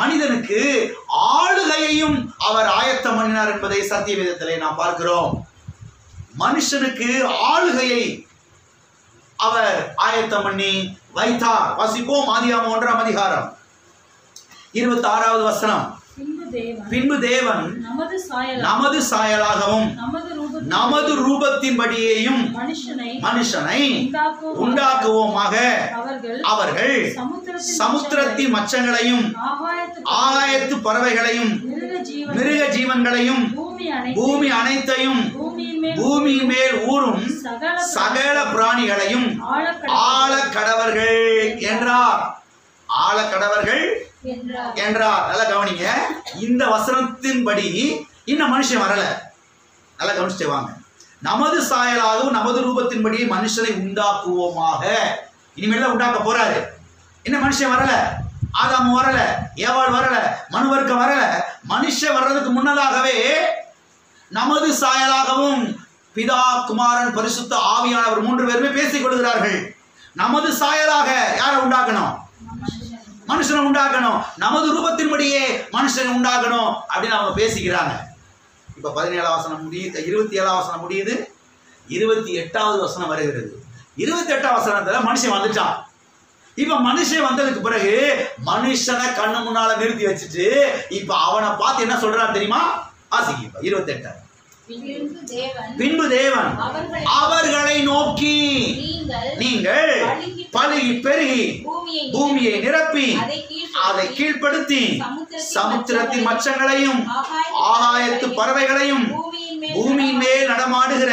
மனிதனுக்கு ஆளுகையையும் அவர் ஆயத்தம் பண்ணினார் என்பதை சத்திய வேதத்திலே நாம் பார்க்கிறோம். மனுஷனுக்கு ஆளுகையை அவர் ஆயத்தம் பண்ணி வைத்தார். வாசிப்போம். ஆதியாகமம் 1ஆம் அதிகாரம் 26வது வசனம். பின்பு தேவன் நமது சாயலாகவும் நமது ரூபத்தின்படியேயும் மனுஷனை உண்டாக்குவோமாக. அவர்கள் சமுத்திரத்தின் மச்சங்களையும் ஆகாயத்து பறவைகளையும் மிருக ஜீவன்களையும் பூமி அனைத்தையும் பூமியின் மேல் ஊறும் சகல பிராணிகளையும் ஆளக்கடவர்கள் என்றார். ஆளக்கடவர்கள் என்றார். நல்லா கவனிங்க. இந்த வசனத்தின்படி இன்னும் மனுஷன் வரல. நல்லா கவனிச்சுட்டே வாங்க. நமது சாயலாகவும் நமது ரூபத்தின்படி மனுஷனை உண்டாக்குவோமாக. இனிமேல் தான் உண்டாக்க போறாரு. இன்னும் மனுஷன் வரல. ஆதாம் வரல, ஏவாள் வரல, மனுவர்க்கம் வரல. மனுஷன் வர்றதுக்கு முன்னதாகவே நமது சாயலாகவும் பிதா, குமாரன், பரிசுத்த ஆவியானவர் 3 பேருமே பேசிக் கொள்கிறார்கள். நமது சாயலாக யாரை உண்டாக்கணும்? மனுஷனை உண்டாக்கணும். நமது ரூபத்தின்படியே மனுஷனை உண்டாக்கணும் அப்படின்னு அவங்க பேசிக்கிறாங்க. இப்ப 17ஆம் வசனம் முடியுது, 27ஆம் வசனம் முடியுது, 28வது வசனம் வருகிறது. 28ஆம் வசனத்துல மனுஷன் வந்துட்டான். இப்ப மனுஷன் வந்ததுக்கு பிறகு மனுஷனை கண்ணு முன்னால நிறுத்தி வச்சுட்டு இப்ப அவனை பார்த்து என்ன சொல்றான் தெரியுமா? ஆசிங்க 28. பின்பு தேவன் அவர்களை நோக்கி, நீங்கள் பலுகி பெருகி பூமியை நிரப்பி அதை கீழ்ப்படுத்தி சமுத்திரத்தின் மச்சங்களையும் ஆகாயத்து பறவைகளையும் பூமியின் மேல் நடமாடுகிற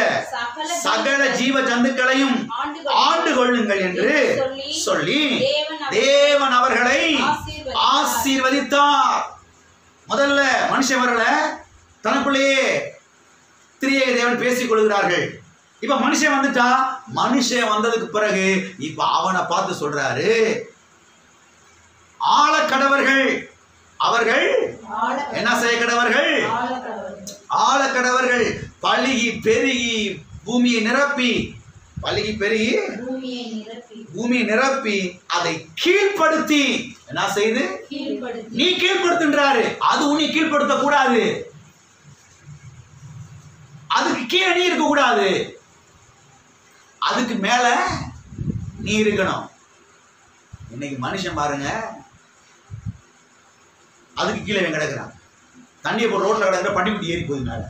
சகல ஜீவ ஜந்துக்களையும் ஆண்டு கொள்ளுங்கள் என்று சொல்லி தேவன் அவர்களை ஆசீர்வதித்தார். முதல்ல மனுஷன் வரல, தனக்குள்ளேயே திரியேக தேவன் பேசிக் கொள்கிறார்கள். இப்ப மனுஷன் வந்துட்டா. மனுஷன் வந்ததுக்கு பிறகு இப்ப அவனை பார்த்து சொல்றாரு, ஆளக்கடவர்கள். அவர்கள் என்ன செய்ய கடவர்கள்? ஆளக்கடவர்கள். பலுகி பெருகி பூமியை நிரப்பி, பலுகி பெருகி பூமியை நிரப்பி அதை கீழ்ப்படுத்தி என்ன செய்து? நீ கீழ்ப்படுத்துன்றாரு. அது உன்னை கீழ்ப்படுத்த கூடாது. அதுக்கு கீழே நீ இருக்க கூடாது. அதுக்கு மேல நீ இருக்கணும். இன்னைக்கு மனுஷன் பாருங்க, அதுக்கு கீழே கிடக்குறான். தண்ணியை போய் ரோட்ல கிடக்குற பன்னிக்குட்டி ஏறி போகுது மேல.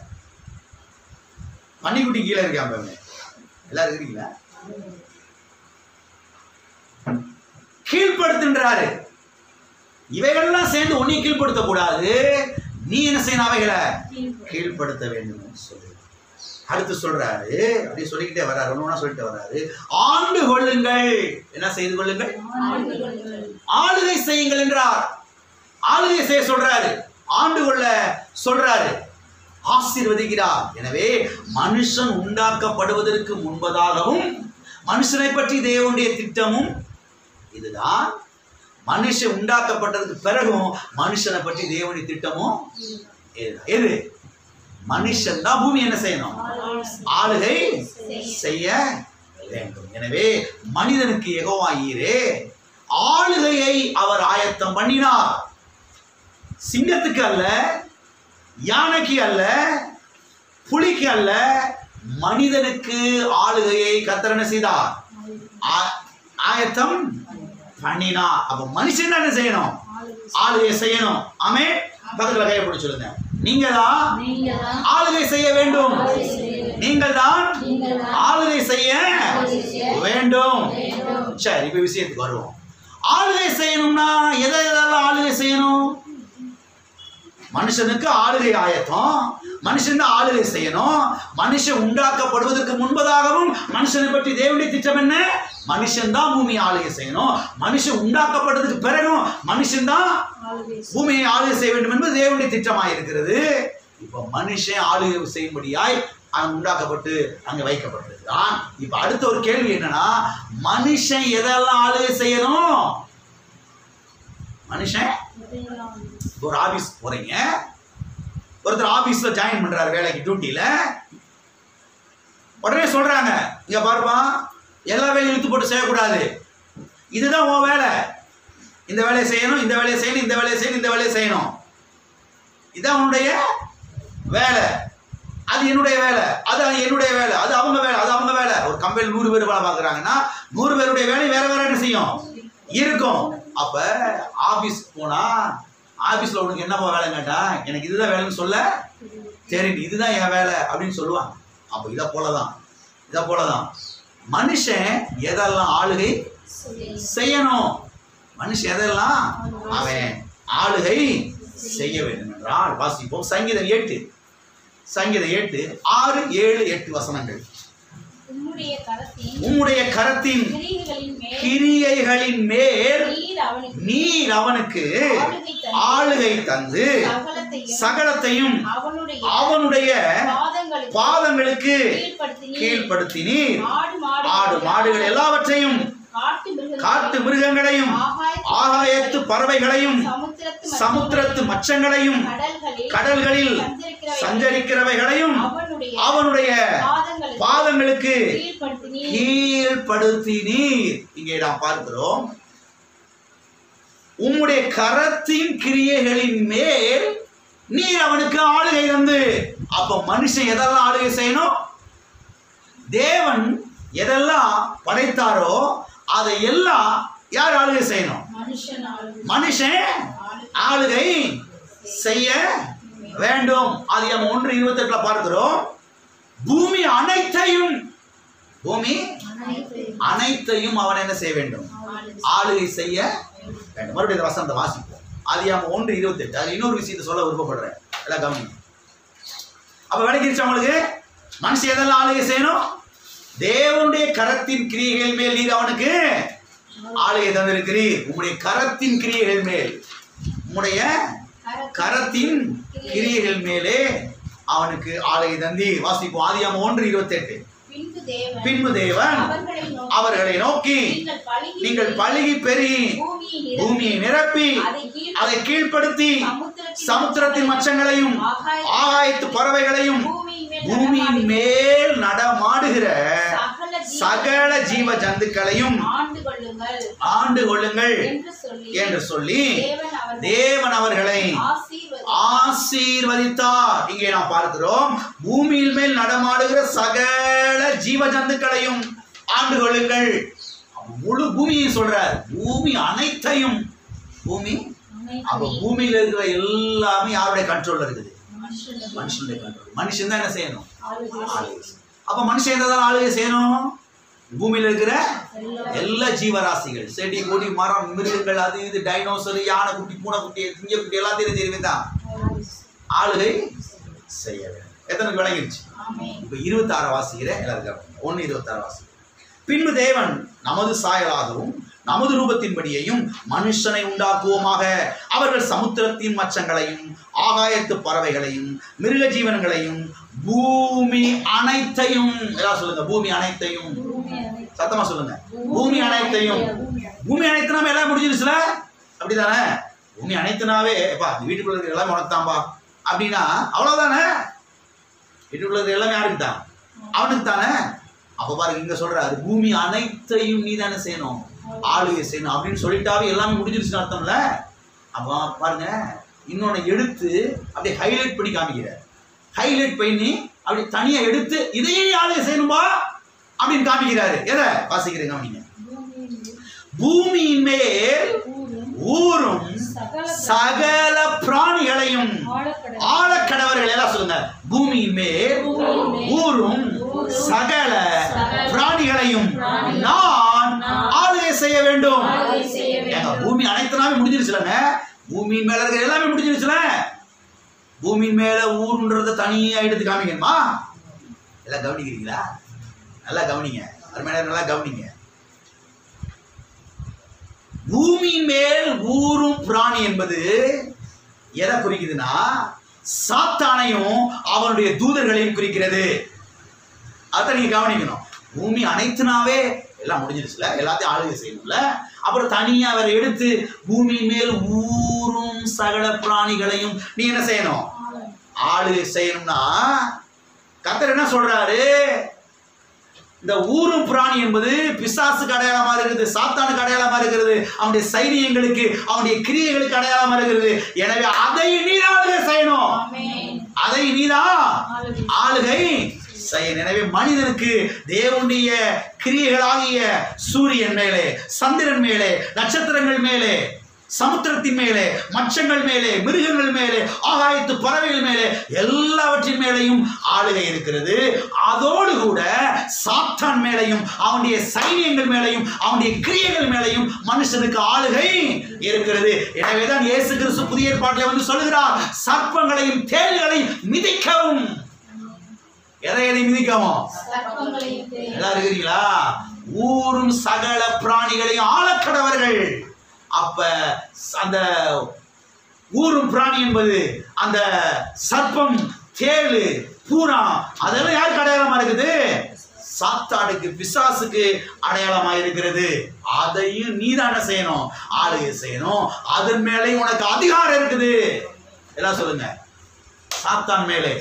பன்னிக்குட்டி கீழே இருக்காங்க. எல்லாரும் இருக்கீங்களா? கீழ்படுத்துன்றாரு. இவைகள்லாம் சேர்ந்து உன்னை கீழ்படுத்த கூடாது. நீ என்ன செய்யணும்? அவைகளை கீழ்படுத்த வேண்டும் சொல்லு. அடுத்து சொல்றாரு, அப்படி சொல்லிக்கிட்டே வர்றாரு, ஒண்ணு சொல்லிட்டு வர்றாரு. ஆண்டு கொள்ளுங்கள். என்ன செய்து கொள்ளுங்கள்? ஆளுகை செய்யுங்கள் என்றார். ஆளுகை செய்ய சொல்றாரு, ஆண்டு கொள்ள சொல்றாரு, ஆசீர்வதிக்கிறார். எனவே மனுஷன் உண்டாக்கப்படுவதற்கு முன்பதாகவும் மனுஷனை பற்றி தேவனுடைய திட்டமும் இதுதான். மனுஷன் உண்டாக்கப்பட்டதுக்கு பிறகும் மனுஷனை பற்றி தேவனுடைய திட்டமும் எது? மனுஷன் தான் பூமி என்ன செய்யணும்? ஆளுகை செய்ய வேண்டும். எனவே மனிதனுக்கு யெகோவா ஈரே ஆளுகையை அவர் ஆயத்தம் பண்ணினார். சிங்கத்துக்கு அல்ல, யானைக்கு அல்ல, புலிக்கு அல்ல, மனிதனுக்கு ஆளுகையை கர்த்தர் என்ன செய்தார்? ஆயத்தம் பண்ணினார். அப்ப மனுஷன் என்ன செய்யணும்? ஆளுகை செய்யணும். ஆமென். பக்கத்துல கையை பிடிச்சு சொல்லுங்க. நீங்க தான் ஆளுகை செய்ய வேண்டும். நீங்கள் தான் ஆளுகை செய்ய வேண்டும். சரி, இப்ப விஷயத்துக்கு வருவோம். ஆளுகை செய்யணும்னா எதெல்லாம் ஆளுகை செய்யணும்? மனுஷனுக்கு ஆளுகை ஆயத்தம். மனுஷன் தான் ஆளுகை செய்யணும். மனுஷன் உண்டாக்கப்படுவதற்கு முன்பதாகவும் மனுஷனை பற்றி தேவனுடைய திட்டம் என்ன? மனுஷன் தான் பூமியை ஆளுகை செய்யணும். மனுஷன் உண்டாக்கப்பட்டதுக்கு பிறகும் மனுஷன் தான் பூமியை ஆளுகை செய்ய வேண்டும் என்பது தேவனுடைய திட்டமாக இருக்கிறது. இப்ப மனுஷன் ஆளுகை செய்யும்படியாய் அங்க உண்டாக்கப்பட்டு அங்க வைக்கப்பட்டிருக்கிறான். இப்ப அடுத்த ஒரு கேள்வி என்னன்னா, மனுஷன் எதெல்லாம் ஆளுகை செய்யணும்? மனுஷன் ஒரு ஆபீஸ் போறீங்க, ஒருத்தர் ஆபீஸ்ல ஜாயின் பண்றாரு வேலைக்கு, டியூட்டியில. உடனே சொல்றாங்க, இங்க பாருப்பா, எல்லா வேலையும் இழுத்து போட்டு செய்யக்கூடாது, இதுதான் உன் வேலை, இந்த வேலையை செய்யணும், இந்த வேலையை செய்யணும், இந்த வேலையை செய்யணும், இந்த வேலையை செய்யணும். இதான் அவனுடைய வேலை. அது என்னுடைய வேலை, அது என்னுடைய வேலை, அது அவங்க வேலை, அது அவங்க வேலை. ஒரு கம்பெனியில் 100 பேர் வேலை பார்க்குறாங்கன்னா 100 பேருடைய வேலை வேற வேற என்ன செய்யும் இருக்கும். அப்ப ஆபீஸ் போனா ஆபீஸ்ல உனக்கு என்னப்பா வேலை கேட்டா, எனக்கு இதுதான் வேலைன்னு சொல்ல தெரியும், இதுதான் என் வேலை அப்படின்னு சொல்லுவாங்க. அப்ப இதை போலதான் மனுஷன் எதெல்லாம் ஆளுகை செய்யணும், மனுஷன் எதெல்லாம் அவன் ஆளுகை செய்ய வேண்டும் என்றால் வாசிப்போம். சங்கீதம் 8 6, 7, 8 வசனங்கள். உம்முடைய கரத்தின் கிரியைகளின் மேல் நீர் அவனுக்கு ஆளுகை தந்து சகலத்தையும் அவனுடைய பாதங்களுக்கு கீழ்ப்படுத்தினீர். ஆடு மாடுகள் எல்லாவற்றையும், காட்டு மிருகங்களையும், ஆகாயத்து பறவைகளையும், சமுத்திரத்து மச்சங்களையும், கடல்களில் சஞ்சரிக்கிறவைகளையும் அவனுடைய பாதங்களுக்கு கீழ்ப்படுத்தினீர். இங்கே நாம் பார்க்கிறோம், உம்முடைய கரத்தின் கிரியைகளின் மேல் நீர் அவனுக்கு ஆளுகை தந்து. அப்ப மனுஷன் எதெல்லாம் ஆளுகை செய்யணும்? தேவன் எதெல்லாம் படைத்தாரோ அதை எல்லாம் யார் ஆளுகை செய்யணும்? மனுஷன் ஆளுகை செய்ய வேண்டும். அது 1:28 பார்க்கிறோம். பூமி அனைத்தையும் அவன் என்ன செய்ய வேண்டும்? ஆளுகை செய்ய வேண்டும். மறுபடியும் வசனத்தை வாசிப்போம். அது 1:28. அது இன்னொரு விஷயத்தை சொல்ல விருப்பப்படுறேன், எல்லாம் கவனிங்க. அப்ப விளக்கிடுச்சு அவங்களுக்கு, மனுஷன் எதெல்லாம் ஆளுகை செய்யணும்? தேவனுடைய கரத்தின் கிரியைகள் மேல் நீர் அவனுக்கு ஆளுகை தந்திருக்கிறீர். உம்முடைய கரத்தின் கிரியைகள் மேல், உம்முடைய கரத்தின் கிரியைகள் மேலே அவனுக்கு ஆளுகை தந்தி. வாசிப்போம். ஆதியாகமம் 1:28. பின்பு தேவன் அவர்களை நோக்கி, நீங்கள் பலுகி பெருகி பூமியை நிரப்பி அதை கீழ்ப்படுத்தி சமுத்திரத்தின் மச்சங்களையும் ஆகாயத்து பறவைகளையும் பூமியின் மேல் நடமாடுகிற சகல ஜீவ ஜந்துக்களையும் ஆண்டு கொள்ளுங்கள் என்று சொல்லி தேவன் அவர்களை ஆசீர்வதித்தார். இங்கே நாம் பார்க்கிறோம், பூமியின் மேல் நடமாடுகிற சகல ஜீவ ஜந்துக்களையும் ஆண்டு கொள்ளுங்கள். முழு பூமியை சொல்றார், பூமி அனைத்தையும். பூமியில இருக்கிற எல்லாமே யாருடைய கண்ட்ரோல்ல இருக்குது? மனுஷனுடைய கண்ட்ரோல். மனுஷன் தான் என்ன செய்யணும்? அப்ப மனுஷன் எதாவது ஆளுகை செய்யணும்? பூமியில இருக்கிற எல்லா ஜீவராசிகள், செடி கொடி மரம் மிருகங்கள், அது இது, டைனோசர், யானை குட்டி, பூனை குட்டி, திங்க குட்டி எல்லாத்தையும் தெரிவித்தான் ஆளுகை செய்ய வேண்டும். எத்தனை விளங்கிருச்சு? இப்ப 26 வாசிக்கிற எல்லாருக்கும் 1:26 வாசிக்கிறேன். பின்பு தேவன் நமது சாயலாகவும் நமது ரூபத்தின்படியையும் மனுஷனை உண்டாக்குவோமாக. அவர்கள் சமுத்திரத்தின் மச்சங்களையும் ஆகாயத்து பறவைகளையும் மிருக ஜீவன்களையும் பூமி அனைத்தையும், எல்லாம் சொல்லுங்க, பூமி அனைத்தையும், சத்தமா சொல்லுங்க, பூமி அனைத்தையும். பூமி அனைத்துனாவே எல்லாம் முடிஞ்சிருச்சுல, அப்படிதானே? பூமி அனைத்துனாவே வீட்டுக்குள்ள இருக்கிற எல்லாமே உனக்குத்தான்பா அப்படின்னா அவ்வளவுதானே? வீட்டுக்குள்ள இருக்கிற எல்லாமே யாருக்கு தான்? அவனுக்கு தானே. அப்ப பாருங்க, இங்க சொல்றாரு, பூமி அனைத்தையும் நீ தானே செய்யணும், ஆளுகை செய்யணும் அப்படின்னு சொல்லிட்டாவே எல்லாமே முடிஞ்சிருச்சுன்னு அர்த்தம்ல. அப்ப பாருங்க, இன்னொன்னு எடுத்து அப்படியே ஹைலைட் பண்ணி காமிக்கிறார். ஹைலைட் பண்ணி அப்படி தனியா எடுத்து இதையே ஆளுகை செய்யணும்பா அப்படின்னு காமிக்கிறாரு. எதை வாசிக்கிறேன் கவனிங்க. பூமியின் மேல் ஊரும் சகல பிராணிகளையும் ஆழக்கடவர்கள், எல்லாம் சொல்லுங்க, பூமியின் மேல் ஊரும் சகல பிராணிகளையும் நான் ஆளுகை செய்ய வேண்டும். பூமி அனைத்துனாவே முடிஞ்சிருச்சுலங்க. பூமியின் மேல இருக்கிற எல்லாமே முடிஞ்சிருச்சுல. பூமியின் மேல ஊருன்றத தனியா எடுத்து காமிக்கணுமா? எல்லாம் கவனிக்கிறீங்களா? நல்லா கவனிங்க, நல்லா கவனிங்க. பூமியின் மேல் ஊரும் பிராணி என்பது எதை குறிக்குதுன்னா, சாத்தானையும் அவனுடைய தூதர்களையும் குறிக்கிறது. அதை நீங்க கவனிக்கணும். பூமி அனைத்துனாவே எல்லாம் முடிஞ்சிருச்சுல, எல்லாத்தையும் ஆளுகை செய்யணும்ல. அப்புறம் தனியா அவரை எடுத்து பூமியின் மேல் ஊரும் சகல பிராணிகளையும் நீ என்ன செய்யணும்? ஆளுகை செய்யணும்னா கர்த்தர் என்ன சொல்றாரு? இந்த ஊரும் பிராணி என்பது பிசாசுக்கு அடையாளமா இருக்குது, சாத்தானுக்கு அடையாளமா இருக்கிறது, அவனுடைய சைனியங்களுக்கு அவனுடைய கிரியைகளுக்கு அடையாளமா இருக்கிறது. எனவே அதை நீதான் ஆளுகை செய்யணும், அதை நீதான் ஆளுகை செய்யணும். எனவே மனிதனுக்கு தேவனுடைய கிரியைகளாகிய சூரியன் மேலே, சந்திரன் மேலே, நட்சத்திரங்கள் மேலே, சமுத்திரத்தின் மேலே, மச்சங்கள் மேலே, மிருகங்கள் மேலே, ஆகாயத்து பறவைகள் மேலே, எல்லாவற்றின் மேலேயும் ஆளுகை இருக்கிறது. அதோடு கூட சாத்தான் மேலையும் அவனுடைய சைனியங்கள் மேலையும் அவனுடைய கிரியைகள் மேலையும் மனுஷனுக்கு ஆளுகை இருக்கிறது. எனவேதான் இயேசு கிறிஸ்து புதிய ஏற்பாட்டிலே வந்து சொல்லுகிறார், சர்ப்பங்களையும் தேள்களையும் மிதிக்கவும். எதை மிதிக்கவும்? எல்லாரும் இருக்கிறீங்களா? ஊரும் சகல பிராணிகளையும் ஆளக்கடவர்கள். அப்ப அந்த ஊரும் பிராணி என்பது அந்த சர்ப்பம், தேளு, பூரா, அதெல்லாம் யாருக்கு அடையாளமா இருக்குது? சாத்தானுக்கு, பிசாசுக்கு அடையாளமா இருக்கிறது. அதையும் நீதான் என்ன செய்யணும்? ஆளுகை செய்யணும். அதன் மேலே உனக்கு அதிகாரம் இருக்குது. எல்லாம் சொல்லுங்க. சாத்தான் மேலே,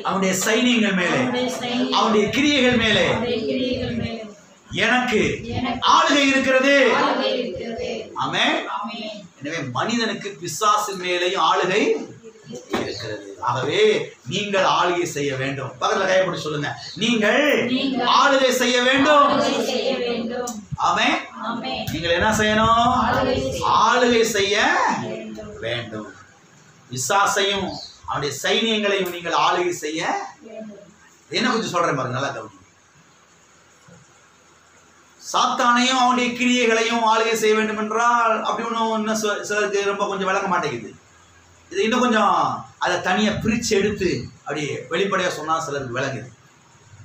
அவனுடைய சைனியங்கள் மேலே, அவனுடைய கிரியைகள் மேலே எனக்கு ஆளுகை இருக்கிறது. ஆமென். எனவே மனிதனுக்கு பிசாசின் மேலேயும் ஆளுகை இருக்கிறது. ஆகவே நீங்கள் ஆளுகை செய்ய வேண்டும். பக்கத்துல கையப்படி சொல்லுங்க, நீங்கள் ஆளுகை செய்ய வேண்டும். ஆமென். நீங்கள் என்ன செய்யணும்? ஆளுகை செய்ய வேண்டும். பிசாசையும் அவனுடைய சைனியங்களையும் நீங்கள் ஆளுகை செய்ய. என்ன கொஞ்சம் சொல்றேன் பாருங்க, நல்லா கவனிங்க. சாத்தானையும் அவனுடைய கிரியைகளையும் ஆளுகை செய்ய வேண்டும் என்றால் அப்படி ஒன்றும் சிலருக்கு ரொம்ப கொஞ்சம் விளங்க மாட்டேங்குது. இது இன்னும் கொஞ்சம் அதை தனியாக பிரித்து எடுத்து அப்படி வெளிப்படையாக சொன்னால் சிலருக்கு விளங்குது.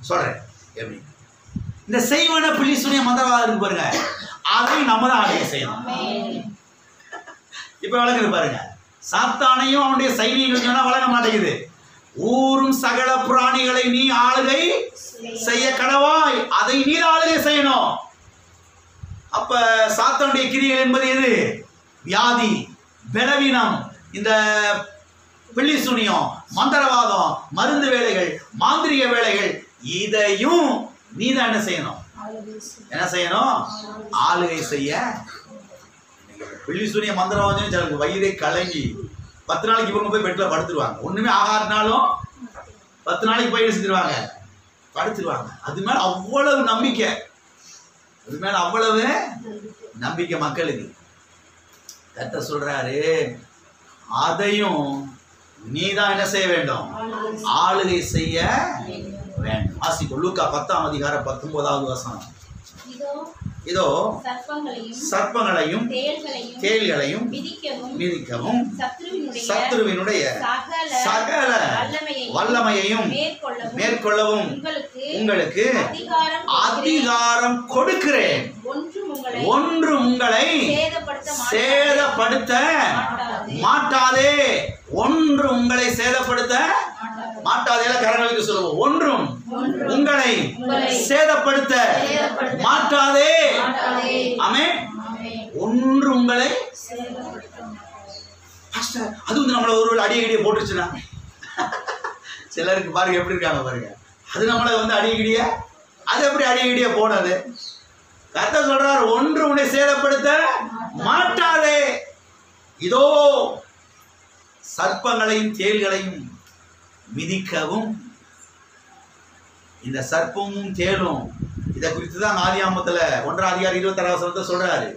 சொல்கிறேன் எப்படி. இந்த செய்வன பிலிசுனிய மந்திரவாதம் இருக்கு பாருங்க, அதை நம்ம தான் ஆளுகை செய்யணும். இப்போ விளங்குது பாருங்க. சாத்தானையும் அவனுடைய சைனியங்கள் சொன்னால் விளங்க மாட்டேங்குது. ஊரும் சகல பிராணிகளை நீ ஆளுகை செய்ய கடவாய், அதை நீ ஆளுகை செய்யணும். அப்ப சாத்தானுடைய கிரியைகள் என்பது எது? வியாதி, பலவீனம், இந்த பில்லிசூனியம், மந்திரவாதம், மருந்து வேலைகள், மாந்திரிக வேலைகள், இதையும் நீ தான் என்ன செய்யணும்? என்ன செய்யணும்? ஆளுகை செய்ய. பில்லிசூனிய மந்திரவாதம் சிலருக்கு வயிறை கலங்கி 10 நாளைக்கு இவங்க போய் பெட்ல படுத்துருவாங்க. ஒண்ணுமே ஆகாதனாலும் 10 நாளைக்கு போய் செஞ்சிருவாங்க, படுத்துருவாங்க. அது மேல அவ்வளவு நம்பிக்கை, அது மேல அவ்வளவு நம்பிக்கை மக்களுக்கு. கர்த்தர் சொல்றாரு, அதையும் நீதான் என்ன செய்ய வேண்டும்? ஆளுகை செய்ய வேண்டும். வாசிப்போம். லூக்கா 10ஆம் அதிகாரம் 19வது வசனம். இதோ சர்ப்பங்களையும் தேள்களையும் மிதிக்கவும் சத்துருவினுடைய சகல வல்லமையையும் மேற்கொள்ளவும் உங்களுக்கு அதிகாரம் கொடுக்கிறேன். ஒன்று உங்களை சேதப்படுத்த மாட்டாதே. ஒன்று உங்களை சேதப்படுத்த மாட்டாதே. கரங்களுக்கு சொல்லுவோம். ஒன்றும் உங்களை சேதப்படுத்த மாட்டாதே. ஆமென். ஒன்று உங்களை. அது வந்து நம்மள ஒரு அடியடியை போட்டுருச்சுன்னா சிலருக்கு பாருங்க எப்படி இருக்காங்க பாருங்க. அது நம்மளை வந்து அடியடிய, அது எப்படி அடியடிய போனது? கர்த்தர் சொல்றார், ஒன்று உன்னை சேதப்படுத்த மாட்டாதே. இதோ சர்ப்பங்களையும் தேள்களையும் மிதிக்கவும். இந்த சர்ப்பமும் தேளும் இதை குறித்து தான் ஆதியாகமத்துல 1ஆம் அதிகாரம் 26வது வசனத்தை சொல்றாரு.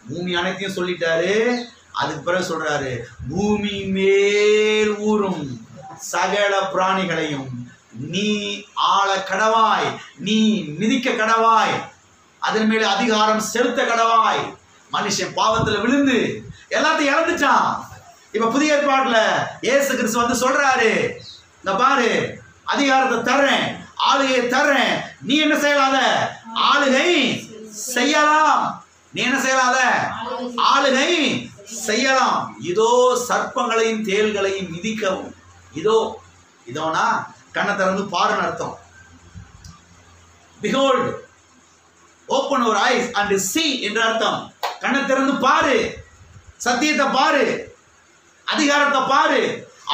பூமி அனைத்தையும் சொல்லிட்டாரு. அதுக்கு பிறகு சொல்றாரு, பூமி மேல் ஊரும் சகல பிராணிகளையும் நீ ஆள கடவாய், நீ மிதிக்க கடவாய், அதன் மேல அதிகாரம் செலுத்த கடவாய். மனுஷன் பாவத்துல விழுந்து எல்லாத்தையும் இழந்துட்டான். இப்ப புதிய ஏற்பாட்டுல இயேசு கிறிஸ்து வந்து சொல்றாரு, இந்த பாரு, அதிகாரத்தை தர்றேன், ஆளுகையை தர்றேன், நீ என்ன செய்யலாத? ஆளுகை செய்யலாம். நீ என்ன செய்யலாத? ஆளுகை செய்யலாம். இதோ சர்ப்பங்களையும் தேள்களையும் மிதிக்கவும். இதோ, இதோனா கண்ணை திறந்து பாருன்னு அர்த்தம். Behold, open your eyes and see என்ற அர்த்தம். கண்ணை திறந்து பாரு, சத்தியத்தை பாரு, அதிகாரத்தை பாரு,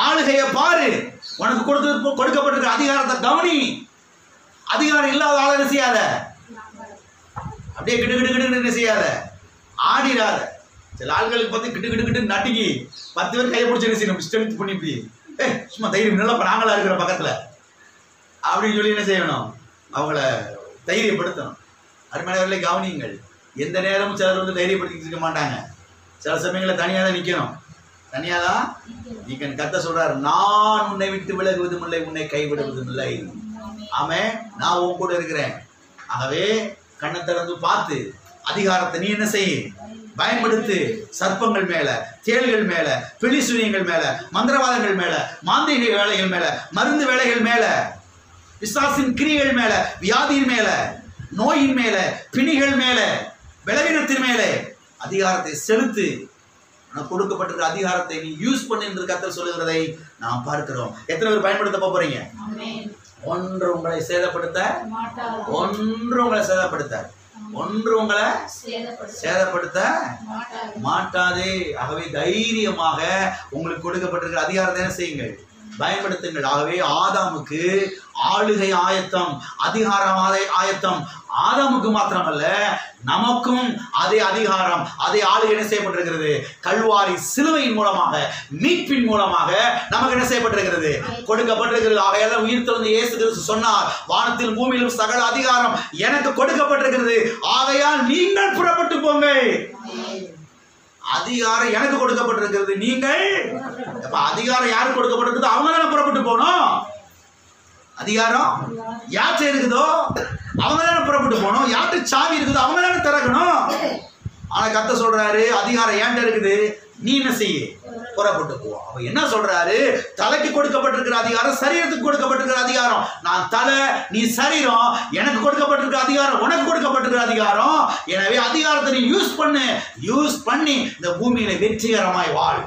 ஆளுகையை பாரு, உனக்கு கொடுக்கப்பட்டிருக்கிற அதிகாரத்தை கவனி. அதிகாரம் இல்லாத ஆளை என்ன செய்யாத, அப்படியே கிட்டு கிட்டு கிட்டு என்ன செய்யாத, ஆடிடாத. சில ஆள்களுக்கு பார்த்து கிட்டு கிட்டு கிட்டு நட்டிக்கி 10 பேர் கையை பிடிச்சி என்ன செய்யணும், ஸ்ட்ரென்த் பண்ணி இப்படி சும்மா தைரியம் நல்லா நாங்களா இருக்கிற பக்கத்துல அப்படின்னு சொல்லி என்ன செய்யணும், அவங்கள தைரியப்படுத்தணும். அருமையானவர்களே கவனியுங்கள், எந்த நேரமும் சிலர் வந்து தைரியப்படுத்திட்டு இருக்க மாட்டாங்க. சில சமயங்களில் தனியாக தான் நிற்கணும். தனியாக தான் நிற்கணும். கர்த்தர் சொல்றாரு, நான் உன்னை விட்டு விலகுவதும் இல்லை, உன்னை கைவிடுவதும் இல்லை. ஆமே, நான் உன் கூட இருக்கிறேன். ஆகவே கண்ணை திறந்து பார்த்து அதிகாரத்தை நீ என்ன செய்ய, பயன்படுத்து. சர்ப்பங்கள் மேல, தேள்கள் மேல, பிலிசூனியங்கள் மேல, மந்திரவாதங்கள் மேல, மாந்திக வேலைகள் மேல, மருந்து வேலைகள் மேல, பிசாசின் கிரியைகள் மேல, வியாதியின் மேல, நோயின் மேல, பிணிகள் மேல, பலவீனத்தின் மேல அதிகாரத்தை செலுத்து. உனக்கு கொடுக்கப்பட்டிருக்கிற அதிகாரத்தை நீ யூஸ் பண்ணு என்று கர்த்தர் சொல்லுகிறதை நாம் பார்க்கிறோம். எத்தனை பேர் பயன்படுத்த போறீங்க? ஒன்று உங்களை சேதப்படுத்த, ஒன்று உங்களை சேதப்படுத்த, ஒன்று உங்களை சேதப்படுத்த மாட்டாதே. ஆகவே தைரியமாக உங்களுக்கு கொடுக்கப்பட்டிருக்கிற அதிகாரத்தை என்ன செய்யுங்கள், பயன்படுத்துங்கள். ஆகவே ஆதாமுக்கு ஆளுகை ஆயத்தம், அதிகாரம் ஆயத்தம். ஆதாமுக்கு மாத்திரமல்ல, நமக்கும் அதே அதிகாரம், அதே ஆளுகை என்ன செய்யப்பட்டிருக்கிறது, கல்வாரி சிலுவையின் மூலமாக, மீட்பின் மூலமாக நமக்கு என்ன செய்யப்பட்டிருக்கிறது, கொடுக்கப்பட்டிருக்கிறது. ஆகையால் உயிர்த்தெழுந்த இயேசு கிறிஸ்து சொன்னார், வானத்தில் பூமியிலும் சகல அதிகாரம் எனக்கு கொடுக்கப்பட்டிருக்கிறது, ஆகையால் நீங்கள் புறப்பட்டு போங்க. அதிகாரம் எனக்கு கொடுக்கப்பட்டிருக்கிறது, நீங்கள் அதிகாரம் யாருக்கு கொடுக்கப்பட்டிருக்குதோ அவங்க தானே புறப்பட்டு போகணும். அதிகாரம் யார்கிட்ட இருக்குதோ அவங்க தானே புறப்பட்டு போகணும். யார்கிட்ட சாவி இருக்குதோ அவங்க தானே திறக்கணும். ஆனா கர்த்தர் சொல்றாரு, அதிகாரம் ஏன்ட்ட இருக்குது, நீ என்ன செய்ய, புறப்பட்டு போ. அவ என்ன சொல்றாரு, தலைக்கு கொடுக்கப்பட்டிருக்கிற அதிகாரம், சரீரத்துக்கு கொடுக்கப்பட்டிருக்கிற அதிகாரம். நான் தலை, நீ சரீரம். எனக்கு கொடுக்கப்பட்டிருக்கிற அதிகாரம், உனக்கு கொடுக்கப்பட்டிருக்கிற அதிகாரம். எனவே அதிகாரத்தை நீ யூஸ் பண்ணு. யூஸ் பண்ணி இந்த பூமியில வெற்றிகரமாய் வாழ்,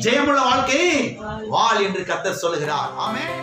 ஜெயமுள்ள வாழ்க்கை வாழ் என்று கர்த்தர் சொல்லுகிறார். ஆமென்.